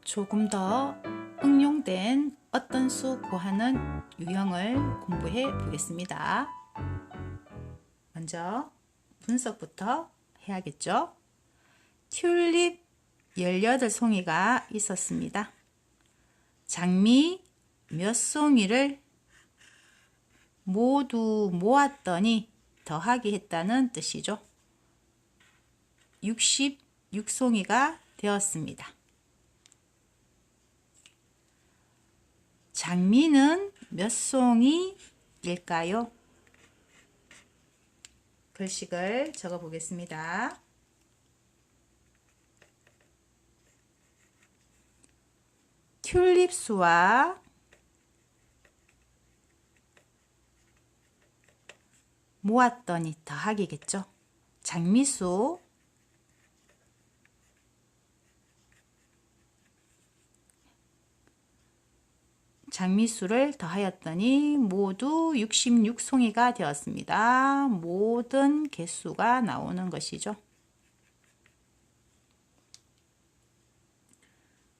조금 더 응용된 어떤 수 구하는 유형을 공부해 보겠습니다. 먼저 분석부터 해야겠죠. 튤립 18송이가 있었습니다. 장미 몇 송이를 모두 모았더니 더하기 했다는 뜻이죠. 66송이가 되었습니다. 장미는 몇 송이일까요? 글씨를 적어 보겠습니다. 튤립수와 모았더니 더하기겠죠. 장미수 장미수를 더하였더니 모두 66송이가 되었습니다. 모든 개수가 나오는 것이죠.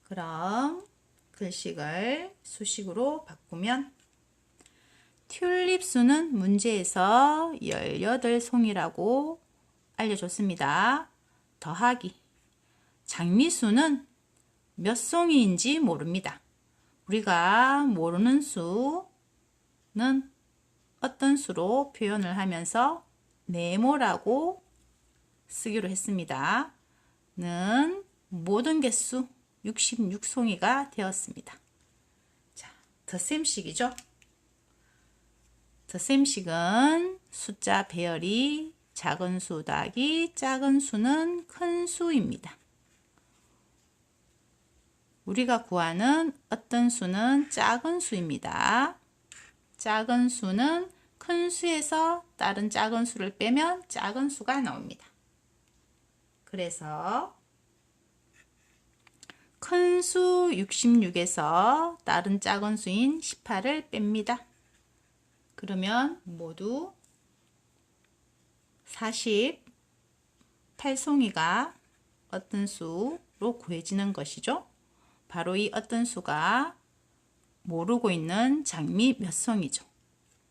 그럼 글씨를 수식으로 바꾸면 튤립수는 문제에서 18송이라고 알려줬습니다. 더하기 장미수는 몇 송이인지 모릅니다. 우리가 모르는 수는 어떤 수로 표현을 하면서 네모라고 쓰기로 했습니다. 는 모든 개수 66송이가 되었습니다. 자, 덧셈식이죠. 덧셈식은 숫자 배열이 작은 수 더하기 작은 수는 큰 수입니다. 우리가 구하는 어떤 수는 작은 수입니다. 작은 수는 큰 수에서 다른 작은 수를 빼면 작은 수가 나옵니다. 그래서 큰 수 66에서 다른 작은 수인 18을 뺍니다. 그러면 모두 48송이가 어떤 수로 구해지는 것이죠. 바로 이 어떤 수가 모르고 있는 장미 몇 송이죠.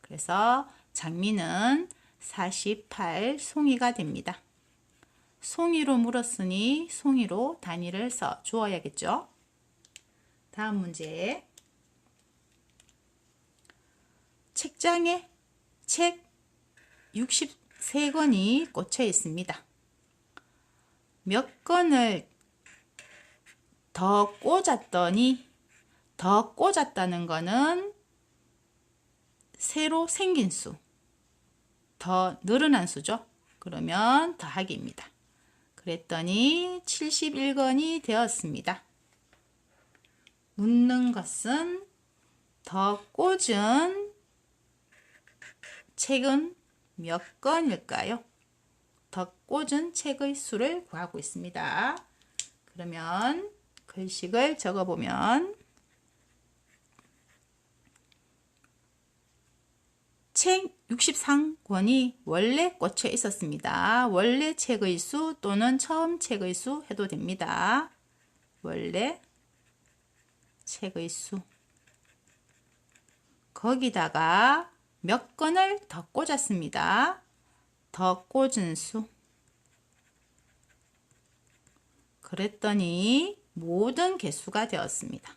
그래서 장미는 48송이가 됩니다. 송이로 물었으니 송이로 단위를 써 주어야겠죠. 다음 문제. 책장에 책 63권이 꽂혀 있습니다. 몇 권을 더 꽂았더니, 더 꽂았다는 것은 새로 생긴 수, 더 늘어난 수죠. 그러면 더하기입니다. 그랬더니 71권이 되었습니다. 묻는 것은 더 꽂은 책은 몇 권일까요? 더 꽂은 책의 수를 구하고 있습니다. 그러면 글씨를 적어보면 책 63권이 원래 꽂혀 있었습니다. 원래 책의 수 또는 처음 책의 수 해도 됩니다. 원래 책의 수. 거기다가 몇 권을 더 꽂았습니다. 더 꽂은 수. 그랬더니 모든 개수가 되었습니다.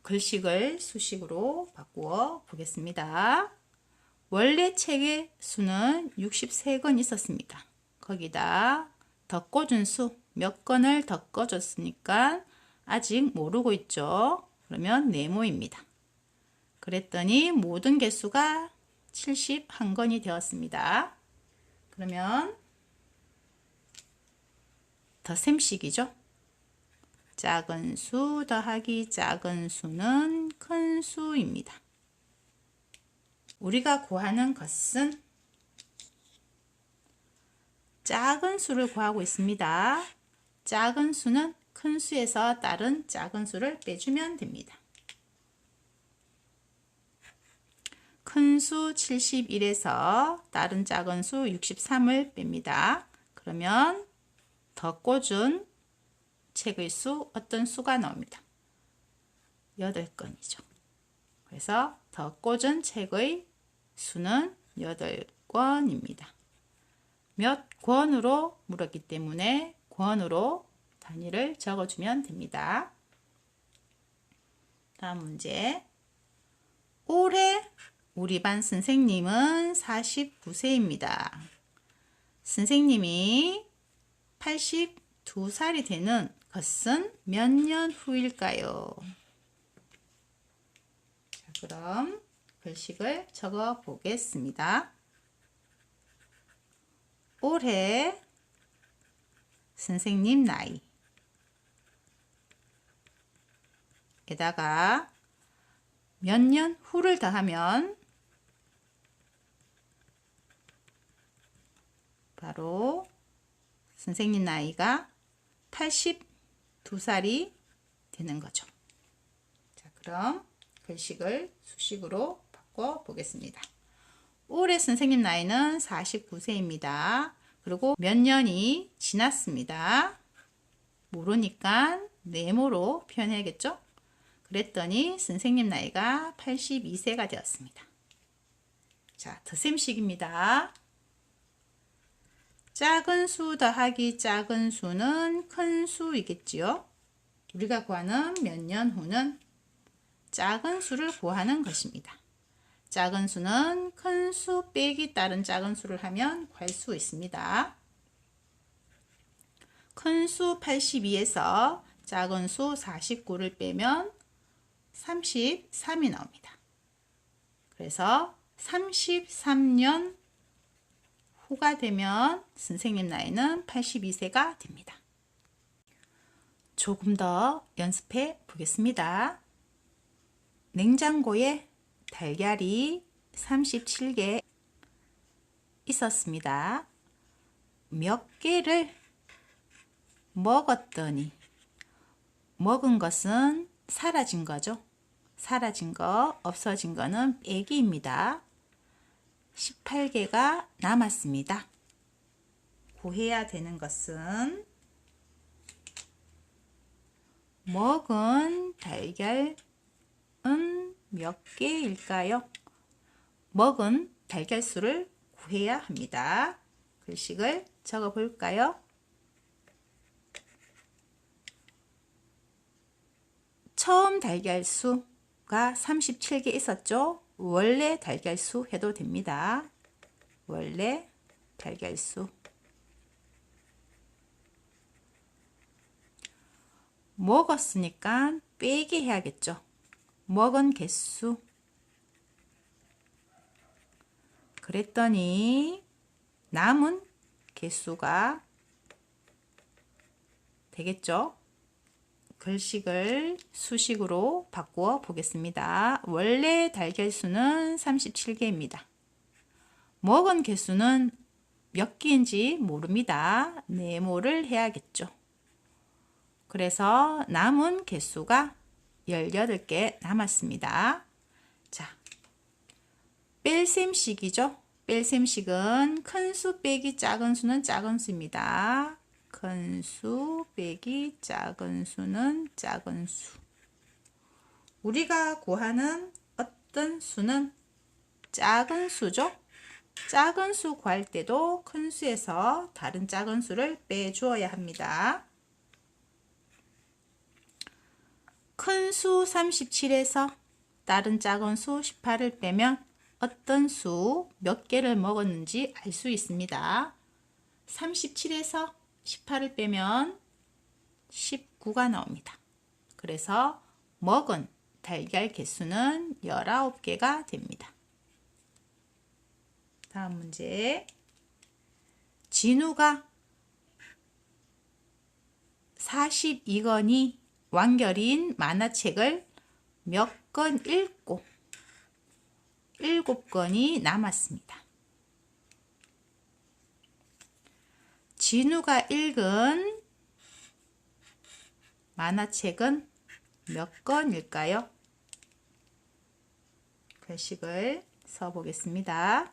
글식을 수식으로 바꾸어 보겠습니다. 원래 책의 수는 63권 있었습니다. 거기다 더 꽂은 수 몇 권을 더 꽂았으니까 아직 모르고 있죠. 그러면 네모입니다. 그랬더니 모든 개수가 71권이 되었습니다. 그러면 덧셈식이죠. 작은 수 더하기 작은 수는 큰 수입니다. 우리가 구하는 것은 작은 수를 구하고 있습니다. 작은 수는 큰 수에서 다른 작은 수를 빼주면 됩니다. 큰 수 71에서 다른 작은 수 63을 뺍니다. 그러면 더 꽂은 책의 수 어떤 수가 나옵니다. 8권이죠. 그래서 더 꽂은 책의 수는 8권입니다. 몇 권으로 물었기 때문에 권으로 단위를 적어주면 됩니다. 다음 문제. 올해 우리 반 선생님은 49세입니다. 선생님이 82살이 되는 것은 몇 년 후일까요? 자, 그럼 글씨를 적어 보겠습니다. 올해 선생님 나이 에다가 몇 년 후를 더하면 바로 선생님 나이가 82살이 되는 거죠. 자, 그럼 글식을 수식으로 바꿔 보겠습니다. 올해 선생님 나이는 49세입니다. 그리고 몇 년이 지났습니다. 모르니까 네모로 표현해야겠죠? 그랬더니 선생님 나이가 82세가 되었습니다. 자, 덧셈식입니다. 작은 수 더하기 작은 수는 큰 수이겠지요. 우리가 구하는 몇 년 후는 작은 수를 구하는 것입니다. 작은 수는 큰 수 빼기 다른 작은 수를 하면 구할 수 있습니다. 큰 수 82에서 작은 수 49를 빼면 33이 나옵니다. 그래서 33년 후가 되면 선생님 나이는 82세가 됩니다. 조금 더 연습해 보겠습니다. 냉장고에 달걀이 37개 있었습니다. 몇 개를 먹었더니 먹은 것은 사라진 거죠. 사라진 거, 없어진 거는 빼기입니다. 18개가 남았습니다. 구해야 되는 것은 먹은 달걀은 몇 개일까요? 먹은 달걀 수를 구해야 합니다. 글씨를 적어 볼까요? 처음 달걀 수가 37개 있었죠? 원래 달걀 수 해도 됩니다. 원래 달걀 수. 먹었으니까 빼기 해야겠죠. 먹은 개수. 그랬더니 남은 개수가 되겠죠. 글식을 수식으로 바꾸어 보겠습니다. 원래 달걀 수는 37개입니다. 먹은 개수는 몇 개인지 모릅니다. 네모를 해야겠죠. 그래서 남은 개수가 18개 남았습니다. 자, 뺄셈식이죠. 뺄셈식은 큰 수 빼기 작은 수는 작은 수입니다. 큰 수 빼기 작은 수는 작은 수. 우리가 구하는 어떤 수는 작은 수죠. 작은 수 구할 때도 큰 수에서 다른 작은 수를 빼주어야 합니다. 큰 수 37에서 다른 작은 수 18을 빼면 어떤 수 몇 개를 먹었는지 알 수 있습니다. 37에서 18을 빼면 19가 나옵니다. 그래서 먹은 달걀 개수는 19개가 됩니다. 다음 문제. 진우가 42권이 완결인 만화책을 몇 권 읽고 7권이 남았습니다. 진우가 읽은 만화책은 몇 권일까요? 글식을 써보겠습니다.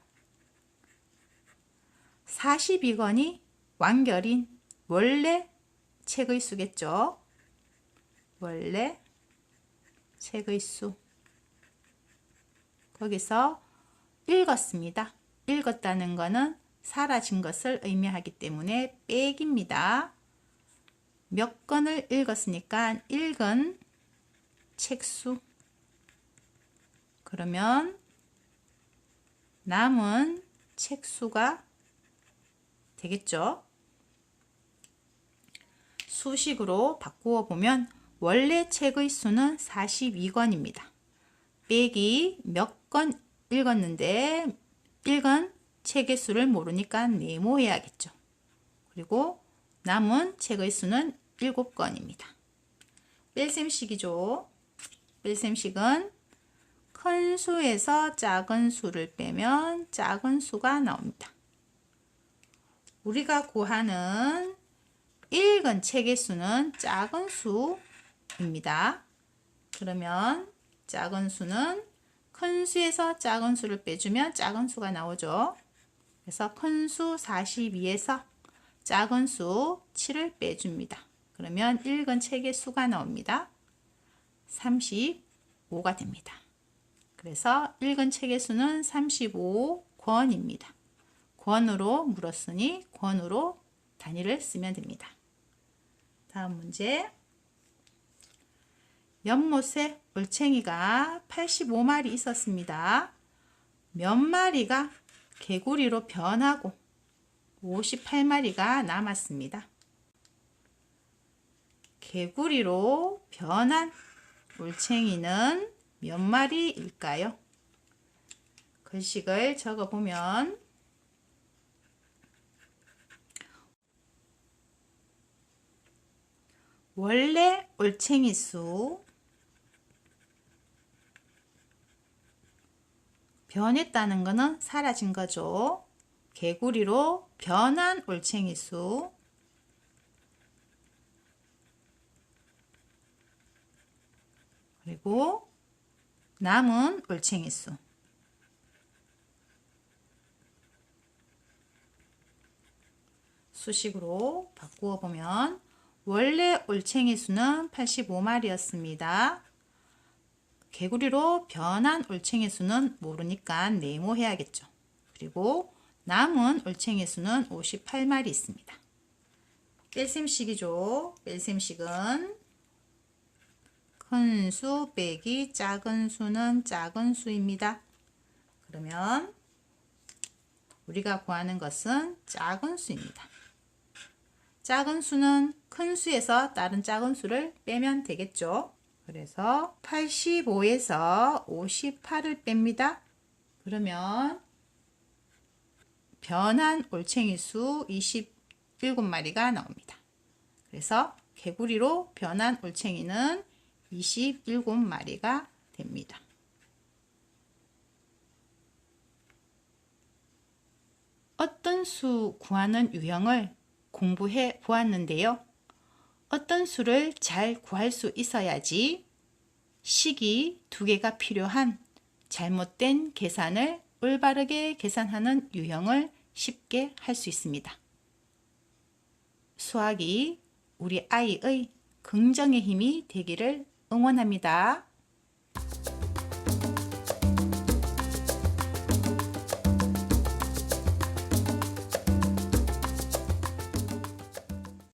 42권이 완결인 원래 책의 수겠죠. 원래 책의 수. 거기서 읽었습니다. 읽었다는 것은 사라진 것을 의미하기 때문에 빼기입니다. 몇 권을 읽었으니까 읽은 책수. 그러면 남은 책수가 되겠죠. 수식으로 바꾸어 보면 원래 책의 수는 42권입니다. 빼기 몇 권 읽었는데 읽은 책의 수를 모르니까 네모해야겠죠. 그리고 남은 책의 수는 7권입니다. 뺄셈식이죠. 뺄셈식은 큰 수에서 작은 수를 빼면 작은 수가 나옵니다. 우리가 구하는 읽은 책의 수는 작은 수입니다. 그러면 작은 수는 큰 수에서 작은 수를 빼주면 작은 수가 나오죠. 그래서 큰 수 42에서 작은 수 7을 빼줍니다. 그러면 읽은 책의 수가 나옵니다. 35가 됩니다. 그래서 읽은 책의 수는 35권입니다. 권으로 물었으니 권으로 단위를 쓰면 됩니다. 다음 문제. 연못에 올챙이가 85마리 있었습니다. 몇 마리가 개구리로 변하고 58마리가 남았습니다. 개구리로 변한 올챙이는 몇 마리일까요? 글씨를 적어보면 원래 올챙이 수 변했다는 것은 사라진 거죠. 개구리로 변한 올챙이 수 그리고 남은 올챙이 수 수식으로 바꾸어 보면 원래 올챙이 수는 85마리였습니다. 개구리로 변한 올챙이 수는 모르니까 네모해야겠죠. 그리고 남은 올챙이 수는 58마리 있습니다. 뺄셈식이죠. 뺄셈식은 큰 수 빼기 작은 수는 작은 수입니다. 그러면 우리가 구하는 것은 작은 수입니다. 작은 수는 큰 수에서 다른 작은 수를 빼면 되겠죠. 그래서 85에서 58을 뺍니다. 그러면 변한 올챙이 수 27마리가 나옵니다. 그래서 개구리로 변한 올챙이는 27마리가 됩니다. 어떤 수 구하는 유형을 공부해 보았는데요. 어떤 수를 잘 구할 수 있어야지 식이 2개가 필요한 잘못된 계산을 올바르게 계산하는 유형을 쉽게 할 수 있습니다. 수학이 우리 아이의 긍정의 힘이 되기를 응원합니다.